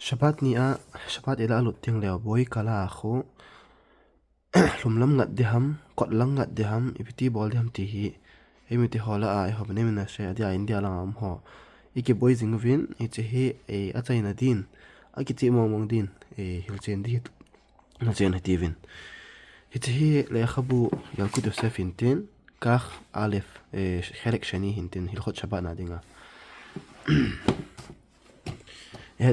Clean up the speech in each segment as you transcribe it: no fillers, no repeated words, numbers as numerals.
Shabbat ni a Shabbat ila alut ting leo boy kala aku lumlam ngat diham kot lang ngat diham ipiti bol diham tihi emiti hola a ho bene mina she adia india lang am ho iki boy zingvin ichi hi achai na din aki mo mong din hilchen di na chen hativin ichi hi le khabu yalkut yosef hintin kach alef khalek shani hintin hilkhot Shabbat na dinga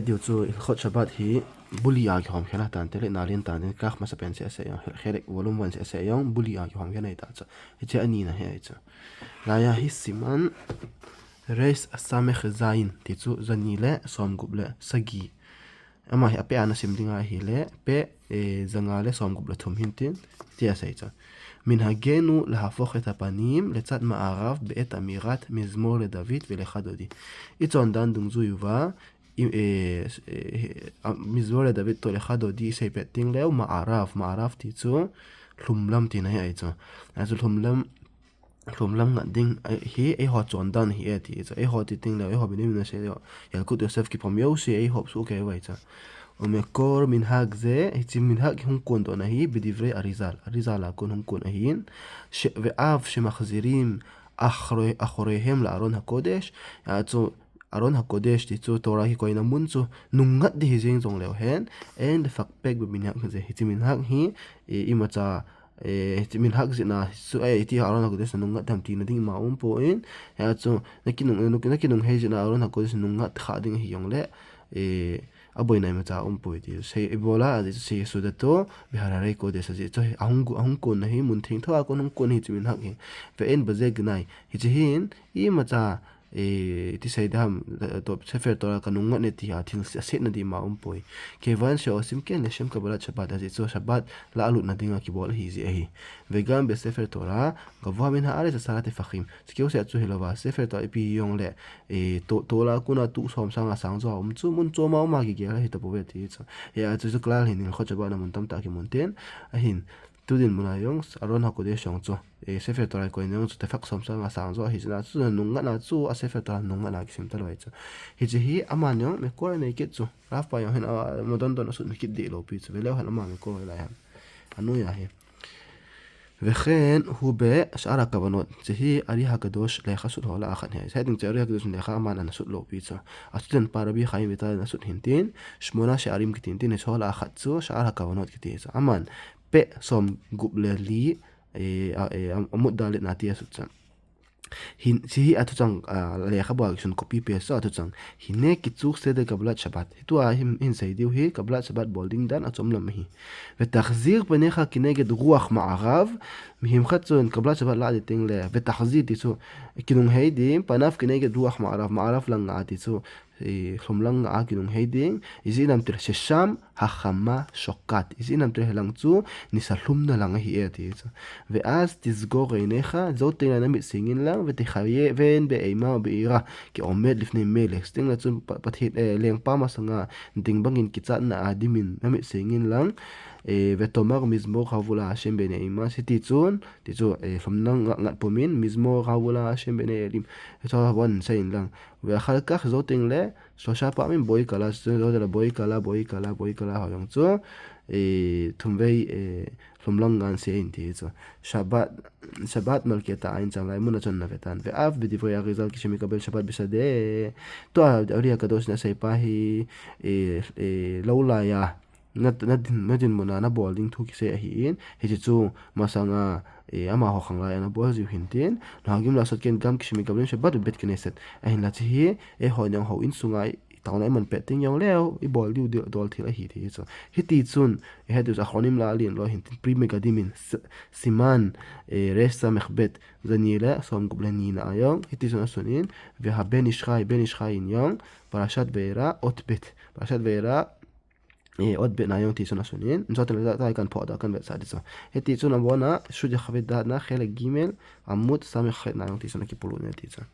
diu chu ilkhot Shabbat hi bulia ki hom khela tan tele nalin tan den kach masa pen se yong kherek volume 1 se yong bulia ki hom khela ta cha ichi ani na he cha la ya hi siman reis asamekh zain ti chu zanile som guble sagi ama hi ape ana simdinga hi le pe zangale som guble thum hintin ti asa cha מנהגנו להפוך את הפנים לצד מערב בעת אמירת מזמור לדוד ולחדודי. איצון דן דונגזו יובה מזמור לדוד ולחדודי שפטין לאו מערב תיצו לומלם תנאי איצו. אז לומלם נדין היא איהות צון דן היא איצו. איהות תיתין לאו איהות בנים נשאר ילקוט יוסף כפמיו שאיהות פסוק איצו. ומקור מנהג זה, מנהג הונקון דונהי בדברי אריזל הקון הונקון ההין, ואף שמחזירים אחוריהם לארון הקודש, יעצו ארון הקודש תיצו תורה היא כהן המונצו, נונגת דהיזין זון לאוהן, אין לפקפק במנהג הזה. היצי מנהג היא, אם מצא, מנהג זה איתי ארון הקודש נונגת דמתין דין מאום פועין, יעצו נקינונג היזינה ארון הקודש נונגת חדין היון לה, aboy na mata poiti sei ebola adi sei sudato biharare ko desa je to ahung ko na hi mun thing thawa ko nung ko ni chimin hak hi ve en baze gnai hi hin I mata ti sei dam to sefer to ka nung ne ti ha thil set na di ma poi ke van sho sim ken le shem ka bala chabat adi so shabat la alut na dinga ki bol hi ji hi ve gam be sefer to ra gavwa min ha ale sa te fakhim skeu se chu hilawa sefer to pi yong le to la kuna tu som sang a sang zo chu mun cho ma ma ki ge hi to bo ti chu ya chu klal hin kho chabat na mun tam ta ki mun ten a hin tudin muna yong aron ha ko de shong cho sefer to ko nyong chu te fak som sang a sang zo hi na chu nung na chu a sefer to nung na ki sim ta loi chu hi ji hi aman yong me ko ne ki chu raf pa yong hin mo don don su ki de lo pi chu ve le han ama me ko la han anu ya hi וכן הוא בשאר הכוונות שהיא ארי הקדוש ליחסות העולה אחת היא זה דין ארי הקדוש ליחה אמן הנסות לא פיצה אסותן פרבי חיים ותאי נסות הינטין 8 שערים כתינטין יש העולה אחת זו שאר הכוונות כתיזה אמן סום גובללי עמוד דלת נעתי הסוצן שהיא התוצן ליחה בו הגשון קופי פייסו התוצן הנה קיצור סדר קבלת שבת היתו ההין סיידיו היא קבלת שבת בולדינג דן עצום למהי ותחזיר פניך כנגד רוח מערב מהמחת זו קבלת שבת לעדיתים לה ותחזיר תיצו כינום הידים פניו כנגד רוח מערב לנגעה תיצו חומלנג כינום הידים איזינם תראה ששם החמה שוקת איזינם תראה לנגצו ניסלום נלנגה היא תיצו ואז תסגור עיניך זאת תלנה מסינגין לה ותחיה ואין באימה ובעירה כי עומד לפני מלך סטינג לצון פתחית ליאng פעם הסנגה דינבנגין קיצת נעדימין מסינגין לנג ותאמר מזמור חבו להשם בנעימה שתיצון תיצו פמנן ngặt פומין מזמור חבו להשם בנעילים תאמר בון סיין לנג ואחר כך זאת תנגלה 3 פעמים בוי קלה זאת אלא בוי קלה הויונצו תומבי פמלנגן סיין תיצו שבת מלכת העין צם לאמון הצון נבטן ואף בדברי אריזל כשמקבל שבת בשדה תואר ארי הקדוש נעשה פהי לא ליה nadin mona na bowling thu ki se hin he chu masanga ama ho khangla na bol ji hintin nagim la sot ken gam kishmi gablem she bad bet kineset ahin la chi ho nyang ho in sungai tauna man petting yong leo I bol diu dol thila hi thi so hi ti chun he du akhonim la alin lo hintin primega dimin siman resa mkhbet zanila som gublani na ayong hi ti chun asunin ve ha ben ishkhai in yong parashat beira otbet parashat beira עוד בנאיון תיצון הסונין נזאת לדעת כאן פה כאן בצד זה תיצון הבונה שוד יחווה דעתנה חלק ג' עמוד סמך נאיון תיצון הקיפולון תיצון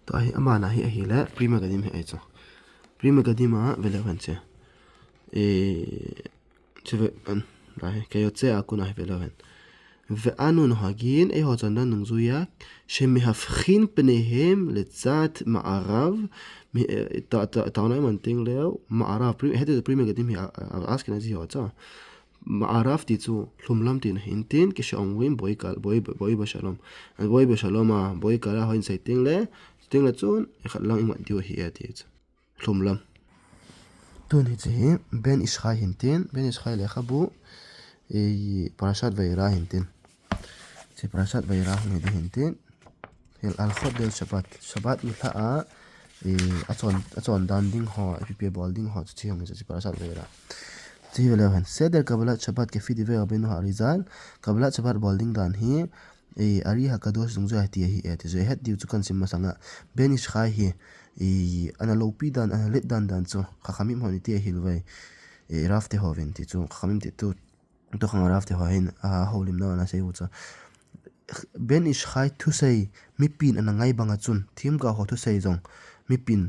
תאי אמנה היא לה פרימה קדימה איצו פרימה קדימה ולבנצה כיוצא אקונה ולבן ואנו נוהגים איהו צונדן נungzuya שמהפכין פניהם לצד מערב טעונה מנטינג לאו מערב هذا البريمة قديم هي أسكنازي هوتا מערב תיצו לומלם תנחינטין כשאומרים בואי בשלום בואי בשלום בואי קלה הוין סייטינג לצון אחד lang ingwan diwa hiya tiyet lomlam tun hitzi ben ishai hintin ben ishai lekhabu parashat vayera hintin si parashat vayera hintin hel al khod del shabat mithaa achon dan ding ho pp bol ding ho chi hong si parashat vayera chi velehan seder kabbalat shabat ke fi dive rabenu harizal kabbalat shabat bol ding dan hi ari hakadosh zungzo hati hi ati zo het diu chukan sim masanga ben ishai hi ana lopi dan ana let dan chu khakhamim honi ti hilwai rafte hoven ti chu khamim ti tu to khang rafte hoin a holim na na sei ucha ben ishai thu sei mipin ana ngai banga chun thim ga ho thu sei jong mipin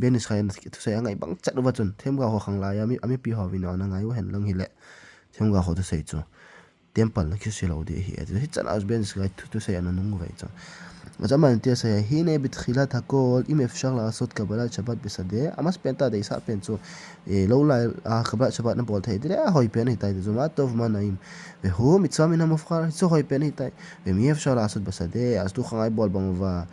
ben ishai thu sei ngai bang chat wa chun them ga ho khang la ya mi pi hovin ana ngai wa hen lang hi le them ga ho thu sei chu temple na kisi lo de hi ati hitsan as ben ishai thu sei ana nung vai chu zaman tia say hine bitkhilat hakol im efshar לעשות קבלת שבת בשדה אמס פנטה די סא פנצו לא אולי קבלת שבת נבול תהי דלה הוי פן היטי דזו מה טוב מה נעים והוא מצווה מן המובחר זו הוי פן היטי ומי אפשר לעשות בשדה אז תוכל בול במובע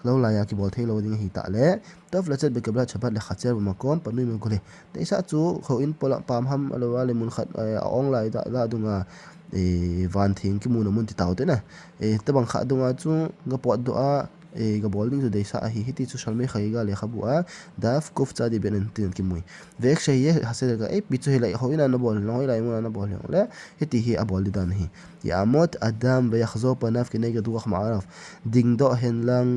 לא אולי קיבול תהי לא דין היא תעלה טוב לצאת בקבלת שבת לחצר במקום פנוי מגולה די סא צו חוין פעם הם אלוה למונחת אונגלי דאדונga van thing ki mun mun ti tau te na ta bang kha dunga chu ga pot do a ga bowling zo de sa hi hiti chu shalme khai ga le khabu a daf kof cha di benen tin ki mui vek she ye hasel ga e pichu helai hoina na bol no helai mun na bol le hiti hi a bol di dan hi ya mot adam ve yakhzo panaf ki nega duwa ma'araf ding do hen lang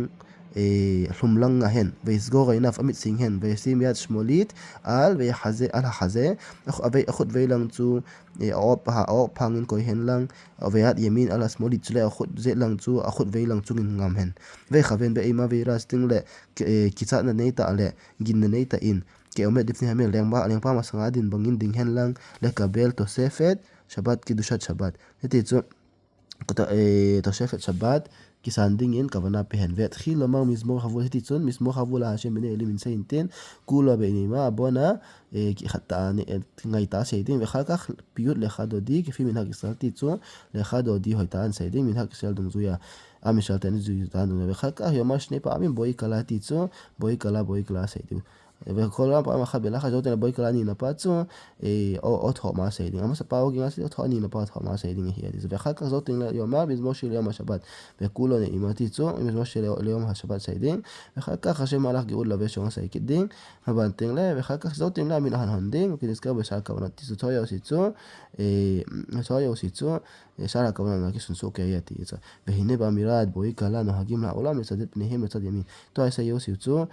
lomlang hen veisgo gainaf amit sing hen vesim yat shmolit al ve haze al haze avei akhut veilang chu op phangin koi hen lang aveyat yemin ala smolit chule akhut ze lang chu akhut veilang chungin ngam hen ve khaven be ima ve rasting le kicha na nei ta le gin na nei ta in ke omet difni hamel lengpa ma sanga din bangin ding hen lang le kabel to sefet shabat kidushat shabat heti chu to sefet shabat kisanding in kavana pehen vet khilo ma mizmor khavu heti chun mizmor khavu la hashem bene elim in seinten kulo be ni ma bona ki khata ni ngai ta seidin ve kha ka piut le khado di ki fi min ha kisal ti chu le khado di hoita an seidin min ha kisal dung zuya amishal tan zu tan ve kha ka yomash ne pa amin boy kala ti chu boy kala seidin ve khola pa ma kha bela kha joten boy kala ni na pa chu o tho ma seidin ama sa pa o gi ngasi o tho ni na pa tho ma seidin hi adi ve kha ka joten la yomar mizmor shel yom shabat ve kulo ne imati chu mizmor shel yom shabat seidin ve kha ka khashem malach geul la ve shon sai kidin haban teng le ve kha ka joten la min han handing kin ska be sa ka na ti chu thoyo si chu sara ka na ki sun so ke ya ti cha ve hine ba mirat boy kala no hagim la olam le sadet ne hem cha yamin to ai sa yo si chu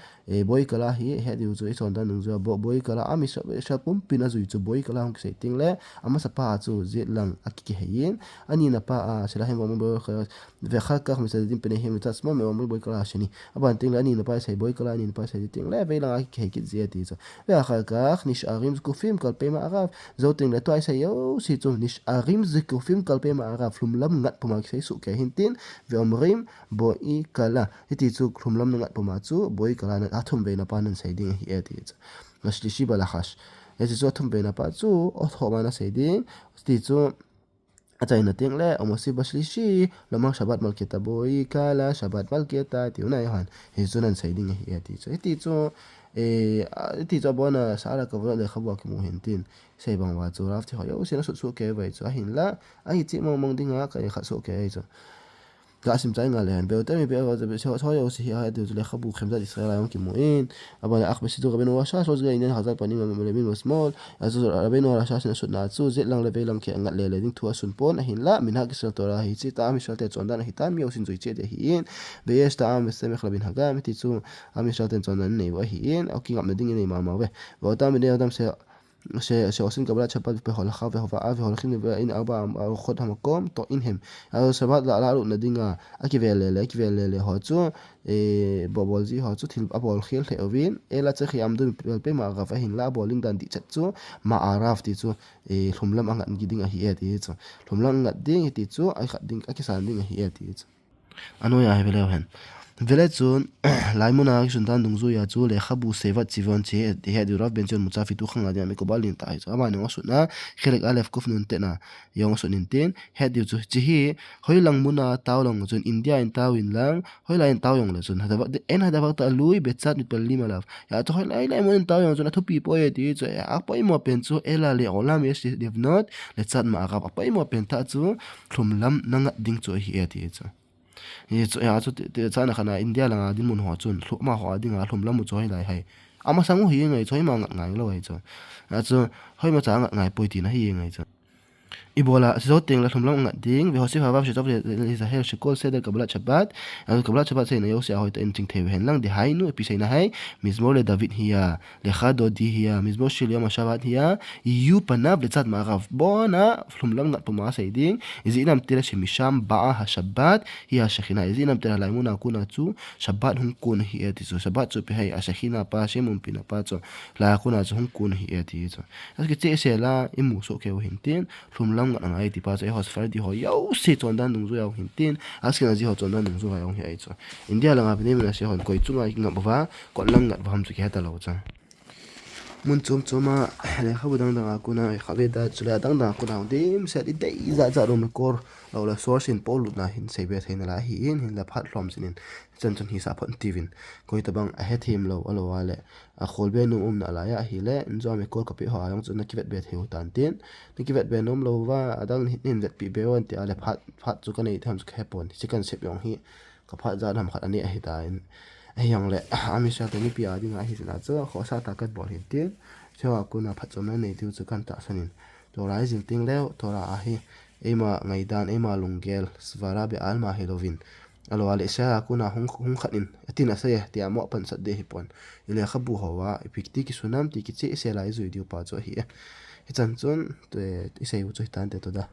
boy kala hi he di chu ison dan nung zo boy kala ami sha pum pina zu chu boy kala hong se ting le ama sa pa chu ze lang akiki heyin ani na pa sela hem mo bo ve kha ka mi sa din pene hem cha smo me mo boy kala shini aban ting la ani na pa sa boy kala ani na pa sa ting le ve lang akiki he ki ze ti cha ve kha ka nisharim zkufim kalpe ma'araf zo ting le to ai sa yo si chu nisharim zkufim kalpe ma'araf lumlam ngat puma ki su ke hintin ve omrim boy kala hiti chu lumlam ngat puma chu boy kala na athum ve na panan seiding hi eti ngashlishi balakhash eti chu athum ve na pa chu o thoma na seiding sti chu achai na ting le omosi bashlishi lomang shabat malketa boy kala shabat malketa ti una yohan hi chunan seiding hi eti chu eti chu bona sara ka bona le khabwa ki mu hintin sei bang wa chu rafti ho yo sina su ke vai chu hin la ai chi mong dinga ka kha so ke ai chu gasim tsai nga len be temi be wa be so yo si ha de le khabu khimza israel ayom ki muin aba la akhbe sidu rabenu washa so zga inen hazar panim me lemin wasmol azu rabenu washa sin sut na chu zet lang le be lang ke ngat le le ding thua sun pon hin la min ha kisal tora hi chi ta mi shal te chondan hi tan mi osin zui che de hi in be yes ta am se me khlabin haga mi ti chu ami shal ten chondan nei wa hi in o ki ngam na ding nei ma ma we wa ta mi ne adam se שעושים קבלת שבת בהולכה והובאה והולכים עם 4 ארוחות המקום טועים הם. אז שבת לעלו נדינga אקיבלה הוצו בובולזי הוצו תלבולחיל תאבין אלא צריך יעמדו מפלפי מערב ההינלה בולינגדן תיצצו מערב תיצו חומלם אנגד גידינga הייה תיצו חומלם אנגד דינג תיצו אקיסן דינga הייה תיצו אנו יאה בלהן ולצון לאימונה שונדן דונגזו יצאו לחבו סייבת ציוון תהיה דיורב בנציון מוצא פיתוח נגדיה מקובל לנטעי זו אבל נמסו נא חלק א' קוף נונתנה יוngsו ננתן הדיו זו תהי הוי לנג מונה טאו לנג זון אינדיה אין טאו אין לנג הוי לאין טאו יונג לזון אין הדבר תעלוי בצד מתפללים עליו יעתו הוי לאימון טאו יונג זון התופי פה ידי זו הפעים הפנצו אלא לעולם יש לבנות לצד מערב הפעים הפנתצו כלומלם ננג דינג זו ידי זו so tsana khana India langa din mun ho chun ma ho dinga hlum lamu choi lai hai ama sangu hi ngai choi ma ngai lo hai cho so hoi ma changa ngai poiti na hi ngai cho Ibola so teng la thumlang nga ding we hosi hawa shitop le za hel shikol se der kabla chabat an kabla chabat se na yo se hoy ta in ting theu hen lang de hai nu episai na hai mismo le David hiya le khado di hiya mismo shil yom shabat hiya yu panab le chat maraf bona thumlang nga puma se ding izi nam tira shimisham ba ha shabat hiya shakhina izi nam tira laimuna kuna chu shabat hun kun hiya ti so shabat chu pe hai a shakhina pa shemum pina pa cho la kuna chu hun kun hiya ti so as ke che se la imu so ke hin tin thumlang nga ai ti pa che hos fer di ho yo se chon dan dung zo yaw hin tin asken ji ho chon dan dung zo yaw hi ai cho India langa bne me se hon koi chunga nga bawa ko lang ngat bham chu ke ta lo cha mun chum chuma le khabu dang dang akuna khabe da chula dang dang akuna dim se di dei za ro me kor lo la source in polu na hin se be thein la hi in hin la phat hlom sinin chan chan hi sa phan tivin koi ta bang a he thim lo alo wale a khol be nu na la ya hi le nzo me kor ka pe ha yang chuna kivet be theu tan tin ni kivet be nom lo wa adang hin vet pi be wan ti ale phat chu ka nei tham chu khepon chicken sep yong hi ka phat za nam khat ani a hi ta in yang le ami sa te ni pi adi nga hi sina cho kho sa ta kat bol hin tin chewa kuna phat chom na nei tu chu kan ta sanin to rai jing ting leo to ra a hi ema ngai dan ema lungel swara be alma helovin alo ale sa kuna hung khanin atin asa ya ti amo pan sat de hi pon ile khabu hawa ipikti ki sunam ti ki che se lai zui diu pa cho hi chan chon te isei u choi tan te to da